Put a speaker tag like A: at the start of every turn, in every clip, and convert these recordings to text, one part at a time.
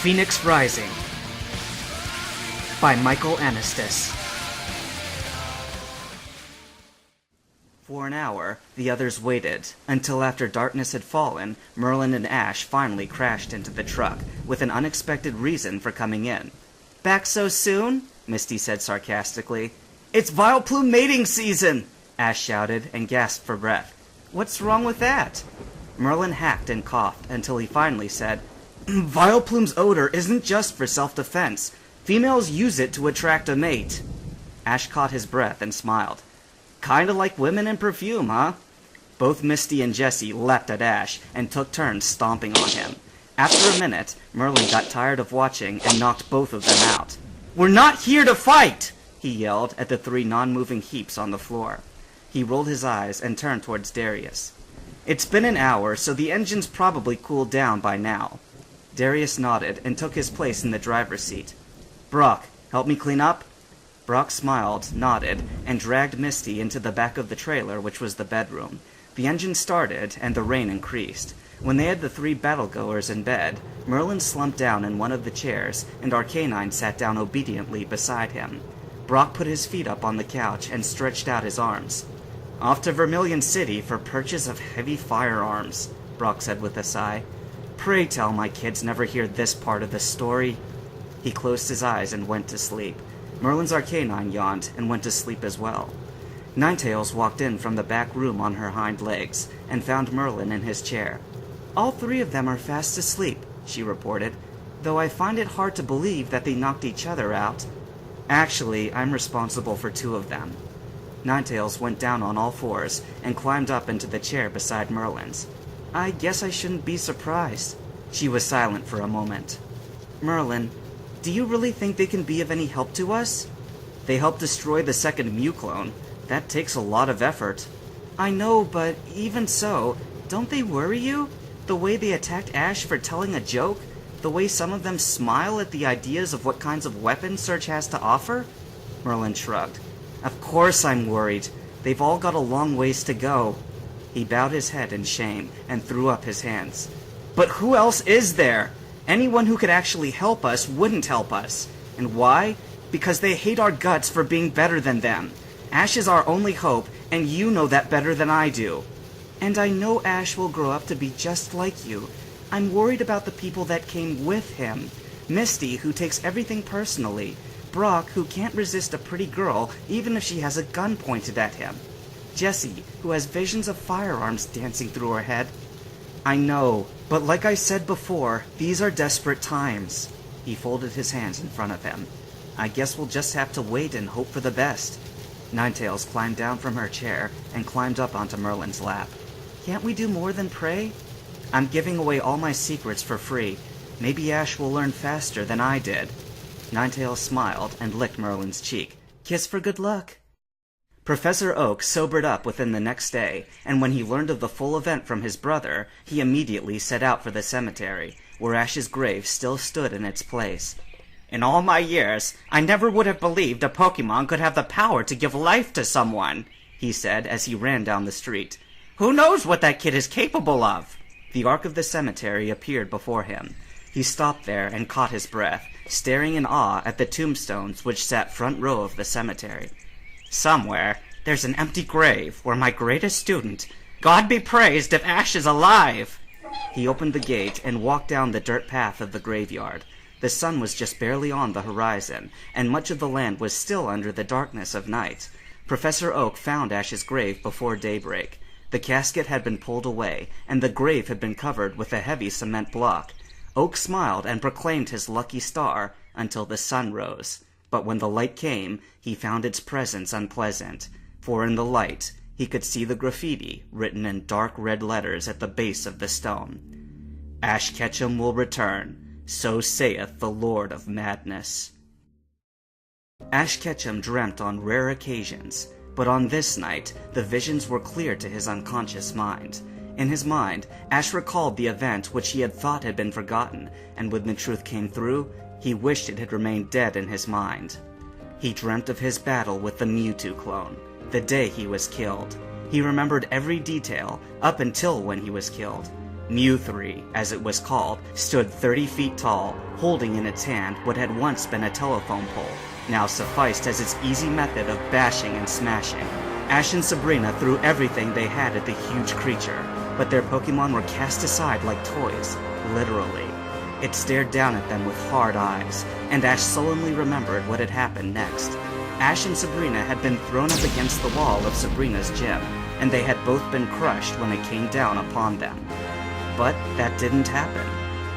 A: Phoenix Rising by Michael Anastas. For an hour, the others waited, until after darkness had fallen, Merlin and Ash finally crashed into the truck, with an unexpected reason for coming in. "Back so soon?" Misty said sarcastically. "It's Vileplume mating season!" Ash shouted and gasped for breath. "What's wrong with that?" Merlin hacked and coughed until he finally said, "Vileplume's odor isn't just for self-defense. Females use it to attract a mate." Ash caught his breath and smiled. "Kinda like women in perfume, huh?" Both Misty and Jessie leapt at Ash and took turns stomping on him. After a minute, Merlin got tired of watching and knocked both of them out. "We're not here to fight!" he yelled at the three non-moving heaps on the floor. He rolled his eyes and turned towards Darius. "It's been an hour, so the engine's probably cooled down by now." Darius nodded and took his place in the driver's seat. "Brock, help me clean up?" Brock smiled, nodded, and dragged Misty into the back of the trailer, which was the bedroom. The engine started, and the rain increased. When they had the three battlegoers in bed, Merlin slumped down in one of the chairs, and Arcanine sat down obediently beside him. Brock put his feet up on the couch and stretched out his arms. "Off to Vermilion City for purchase of heavy firearms," Brock said with a sigh. "Pray tell my kids never hear this part of the story." He closed his eyes and went to sleep. Merlin's Arcanine yawned and went to sleep as well. Ninetails walked in from the back room on her hind legs and found Merlin in his chair. "All three of them are fast asleep," she reported, "though I find it hard to believe that they knocked each other out. Actually, I'm responsible for two of them." Ninetails went down on all fours and climbed up into the chair beside Merlin's. "I guess I shouldn't be surprised." She was silent for a moment. "Merlin, do you really think they can be of any help to us?" "They helped destroy the second Mew clone. That takes a lot of effort." "I know, but even so, don't they worry you? The way they attacked Ash for telling a joke? The way some of them smile at the ideas of what kinds of weapons Surge has to offer?" Merlin shrugged. "Of course I'm worried. They've all got a long ways to go." He bowed his head in shame and threw up his hands. "But who else is there? Anyone who could actually help us wouldn't help us. And why? Because they hate our guts for being better than them. Ash is our only hope, and you know that better than I do." "And I know Ash will grow up to be just like you. I'm worried about the people that came with him. Misty, who takes everything personally. Brock, who can't resist a pretty girl even if she has a gun pointed at him. Jessie, who has visions of firearms dancing through her head." "I know, but like I said before, these are desperate times." He folded his hands in front of him. "I guess we'll just have to wait and hope for the best." Ninetails climbed down from her chair and climbed up onto Merlin's lap. "Can't we do more than pray?" "I'm giving away all my secrets for free. Maybe Ash will learn faster than I did." Ninetails smiled and licked Merlin's cheek. "Kiss for good luck." Professor Oak sobered up within the next day, and when he learned of the full event from his brother, he immediately set out for the cemetery, where Ash's grave still stood in its place. "In all my years, I never would have believed a Pokemon could have the power to give life to someone," he said as he ran down the street. "Who knows what that kid is capable of?" The arc of the cemetery appeared before him. He stopped there and caught his breath, staring in awe at the tombstones which sat front row of the cemetery. "Somewhere, there's an empty grave where my greatest student, God be praised if Ash is alive!" He opened the gate and walked down the dirt path of the graveyard. The sun was just barely on the horizon, and much of the land was still under the darkness of night. Professor Oak found Ash's grave before daybreak. The casket had been pulled away, and the grave had been covered with a heavy cement block. Oak smiled and proclaimed his lucky star until the sun rose. But when the light came, he found its presence unpleasant, for in the light he could see the graffiti written in dark red letters at the base of the stone. "Ash Ketchum will return, so saith the Lord of Madness." Ash Ketchum dreamt on rare occasions, but on this night the visions were clear to his unconscious mind. In his mind, Ash recalled the event which he had thought had been forgotten, and when the truth came through, he wished it had remained dead in his mind. He dreamt of his battle with the Mewtwo clone, the day he was killed. He remembered every detail, up until when he was killed. Mew3, as it was called, stood 30 feet tall, holding in its hand what had once been a telephone pole, now sufficed as its easy method of bashing and smashing. Ash and Sabrina threw everything they had at the huge creature, but their Pokemon were cast aside like toys, literally. It stared down at them with hard eyes, and Ash sullenly remembered what had happened next. Ash and Sabrina had been thrown up against the wall of Sabrina's gym, and they had both been crushed when it came down upon them. But that didn't happen.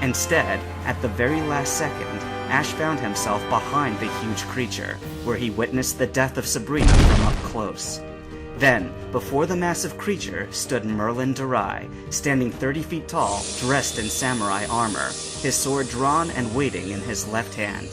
A: Instead, at the very last second, Ash found himself behind the huge creature, where he witnessed the death of Sabrina from up close. Then, before the massive creature, stood Merlin Durai, standing 30 feet tall, dressed in samurai armor, his sword drawn and waiting in his left hand.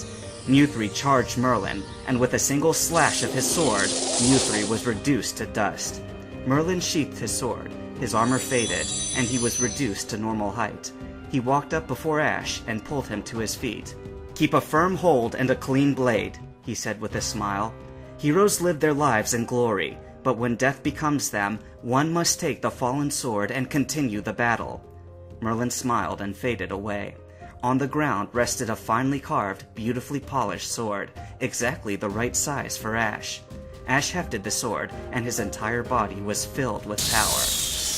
A: Mew3 charged Merlin, and with a single slash of his sword, Mew3 was reduced to dust. Merlin sheathed his sword, his armor faded, and he was reduced to normal height. He walked up before Ash and pulled him to his feet. "Keep a firm hold and a clean blade," he said with a smile. "Heroes live their lives in glory, but when death becomes them, one must take the fallen sword and continue the battle." Merlin smiled and faded away. On the ground rested a finely carved, beautifully polished sword, exactly the right size for Ash. Ash hefted the sword, and his entire body was filled with power.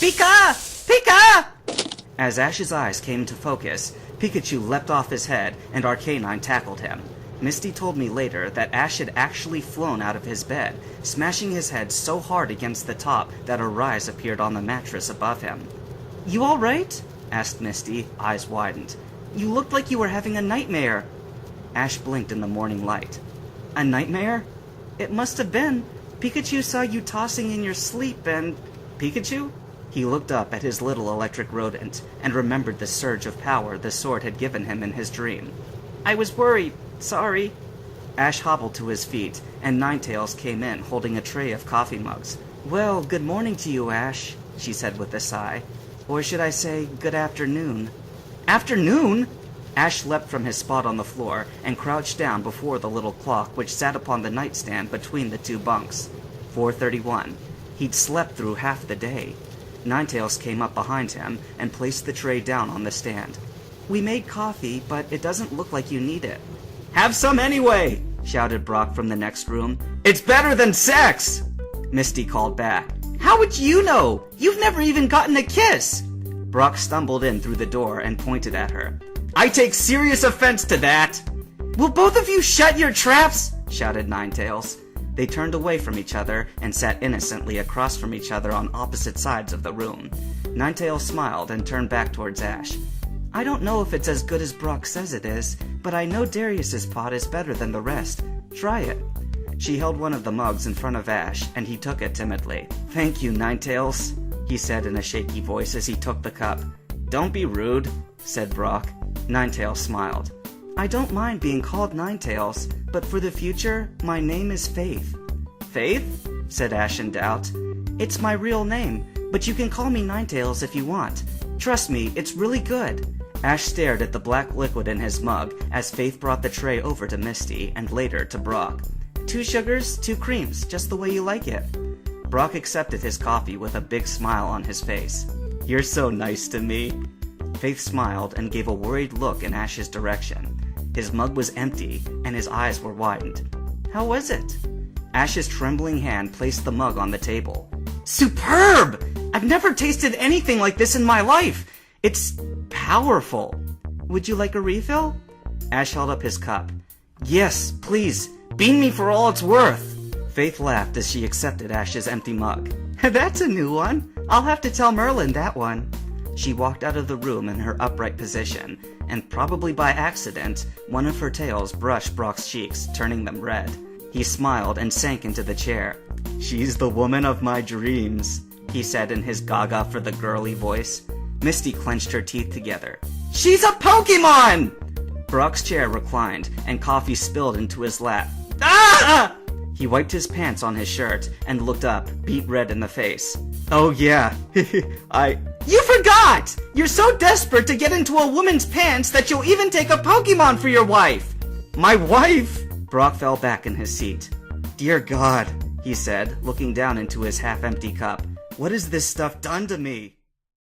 A: "Pika! Pika!" As Ash's eyes came to focus, Pikachu leapt off his head, and Arcanine tackled him. Misty told me later that Ash had actually flown out of his bed, smashing his head so hard against the top that a rise appeared on the mattress above him. "You all right?" asked Misty, eyes widened. "You looked like you were having a nightmare." Ash blinked in the morning light. "A nightmare? It must have been. Pikachu saw you tossing in your sleep and—" "Pikachu?" He looked up at his little electric rodent and remembered the surge of power the sword had given him in his dream. "I was worried. Sorry." Ash hobbled to his feet, and Ninetales came in holding a tray of coffee mugs. "Well, good morning to you, Ash," she said with a sigh. "Or should I say, good afternoon." "Afternoon?" Ash leapt from his spot on the floor and crouched down before the little clock which sat upon the nightstand between the two bunks. 4:31. He'd slept through half the day. Ninetales came up behind him and placed the tray down on the stand. "We made coffee, but it doesn't look like you need it." "Have some anyway!" shouted Brock from the next room. "It's better than sex!" Misty called back. "How would you know? You've never even gotten a kiss!" Brock stumbled in through the door and pointed at her. "I take serious offense to that!" "Will both of you shut your traps?" shouted Ninetales. They turned away from each other and sat innocently across from each other on opposite sides of the room. Ninetales smiled and turned back towards Ash. "I don't know if it's as good as Brock says it is, but I know Darius's pot is better than the rest. Try it." She held one of the mugs in front of Ash, and he took it timidly. "Thank you, Ninetales," he said in a shaky voice as he took the cup. "Don't be rude," said Brock. Ninetales smiled. "I don't mind being called Ninetales, but for the future, my name is Faith." "Faith?" said Ash in doubt. "It's my real name, but you can call me Ninetales if you want. Trust me, it's really good." Ash stared at the black liquid in his mug as Faith brought the tray over to Misty and later to Brock. 2 sugars, 2 creams, just the way you like it." Brock accepted his coffee with a big smile on his face. "You're so nice to me." Faith smiled and gave a worried look in Ash's direction. His mug was empty, and his eyes were widened. "How was it?" Ash's trembling hand placed the mug on the table. "Superb! I've never tasted anything like this in my life! It's powerful. Would you like a refill?" Ash held up his cup. "Yes, please. Bean me for all it's worth." Faith laughed as she accepted Ash's empty mug. "That's a new one. I'll have to tell Merlin that one." She walked out of the room in her upright position, and probably by accident, one of her tails brushed Brock's cheeks, turning them red. He smiled and sank into the chair. "She's the woman of my dreams," he said in his gaga for the girly voice. Misty clenched her teeth together. "She's a Pokemon!" Brock's chair reclined, and coffee spilled into his lap. "Ah!" He wiped his pants on his shirt and looked up, beet red in the face. "Oh yeah, You forgot! You're so desperate to get into a woman's pants that you'll even take a Pokemon for your wife!" "My wife?" Brock fell back in his seat. "Dear God," he said, looking down into his half-empty cup. "What has this stuff done to me?"